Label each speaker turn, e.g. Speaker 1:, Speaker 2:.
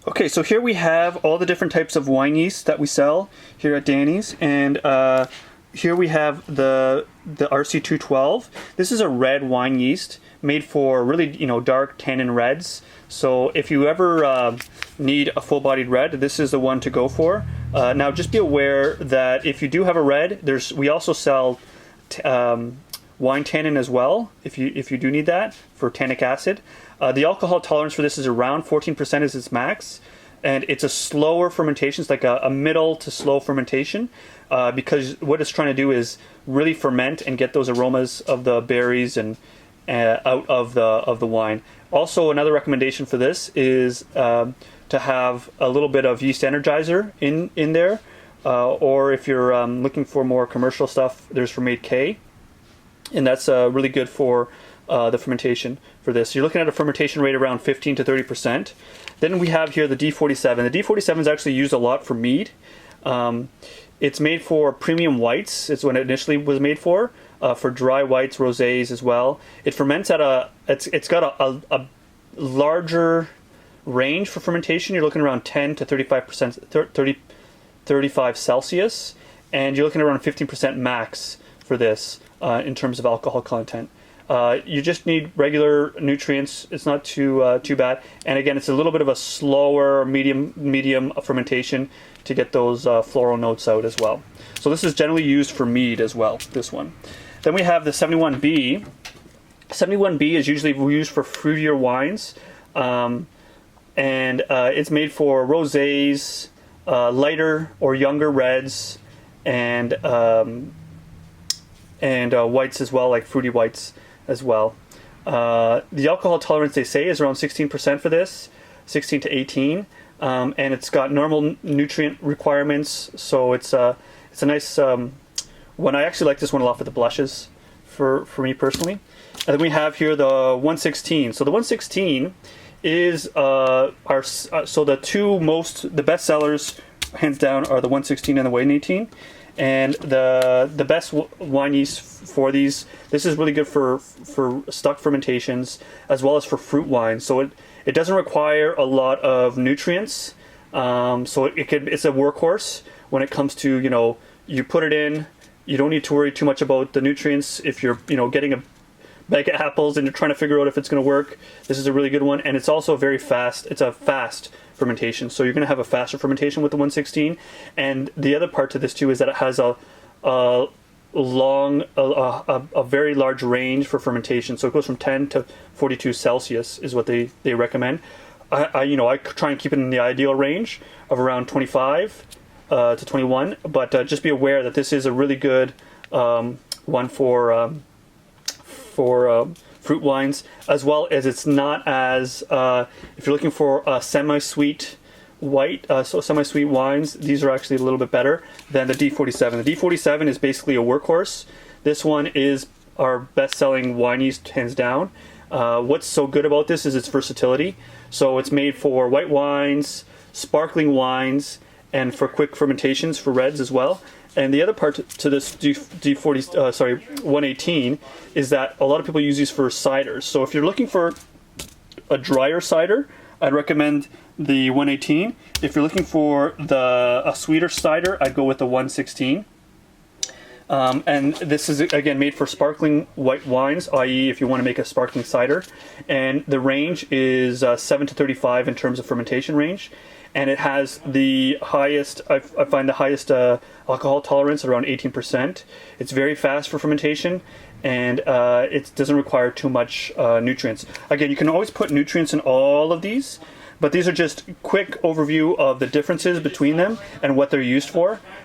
Speaker 1: Okay, so here we have all the different types of wine yeast that we sell here at Danny's, and here we have the RC212. This is a red wine yeast made for really dark tannin reds. So if you ever need a full-bodied red, this is the one to go for. Now just be aware that if you do have a red, we also sell wine tannin as well, if you do need that for tannic acid. The alcohol tolerance for this is around 14% is its max, and it's a slower fermentation. It's like a middle to slow fermentation, because what it's trying to do is really ferment and get those aromas of the berries and out of the wine. Also, another recommendation for this is to have a little bit of yeast energizer in there, or if you're looking for more commercial stuff, there's from Mead K, and that's really good for the fermentation for this. So you're looking at a fermentation rate around 15 to 30%. Then we have here the D47. The D47 is actually used a lot for mead. It's made for premium whites. It's what it initially was made for dry whites, rosés as well. It ferments at it's got a larger range for fermentation. You're looking around 10 to 35%, 35 Celsius, and you're looking around 15% max for this in terms of alcohol content. You just need regular nutrients. It's not too bad, and again, it's a little bit of a slower medium fermentation to get those floral notes out as well. So this is generally used for mead as well, this one. Then we have the 71B. 71B is usually used for fruitier wines, and it's made for rosés, lighter or younger reds, and whites as well, like fruity whites as well. The alcohol tolerance, they say, is around 16% for this, 16 to 18, and it's got normal nutrient requirements, so it's a nice one. I actually like this one a lot for the blushes, for me personally. And then we have here the 116. So the 116 is so the best sellers, hands down, are the 116 and the Wine 18. And the best wine yeast for these, this is really good for stuck fermentations as well as for fruit wines. So it doesn't require a lot of nutrients. So it's a workhorse when it comes to, you put it in, you don't need to worry too much about the nutrients. If you're getting a bag of apples and you're trying to figure out if it's going to work, this is a really good one. And it's also very fast. It's a fast fermentation, so you're going to have a faster fermentation with the 116. And the other part to this too is that it has a very large range for fermentation. So it goes from 10 to 42 Celsius is what they recommend. I try and keep it in the ideal range of around 25 to 21, but just be aware that this is a really good one for fruit wines, as well as it's not as if you're looking for a semi-sweet white, so semi-sweet wines, these are actually a little bit better than the D47. The D47 is basically a workhorse. This one is our best-selling wine yeast, hands down. What's so good about this is its versatility. So it's made for white wines, sparkling wines, and for quick fermentations for reds as well. And the other part to this 118 is that a lot of people use these for ciders. So if you're looking for a drier cider, I'd recommend the 118. If you're looking for a sweeter cider, I'd go with the 116. And this is again made for sparkling white wines, i.e. if you want to make a sparkling cider. And the range is 7 to 35 in terms of fermentation range. And it has the highest, I find the highest alcohol tolerance at around 18%. It's very fast for fermentation, and it doesn't require too much nutrients. Again, you can always put nutrients in all of these, but these are just quick overview of the differences between them and what they're used for.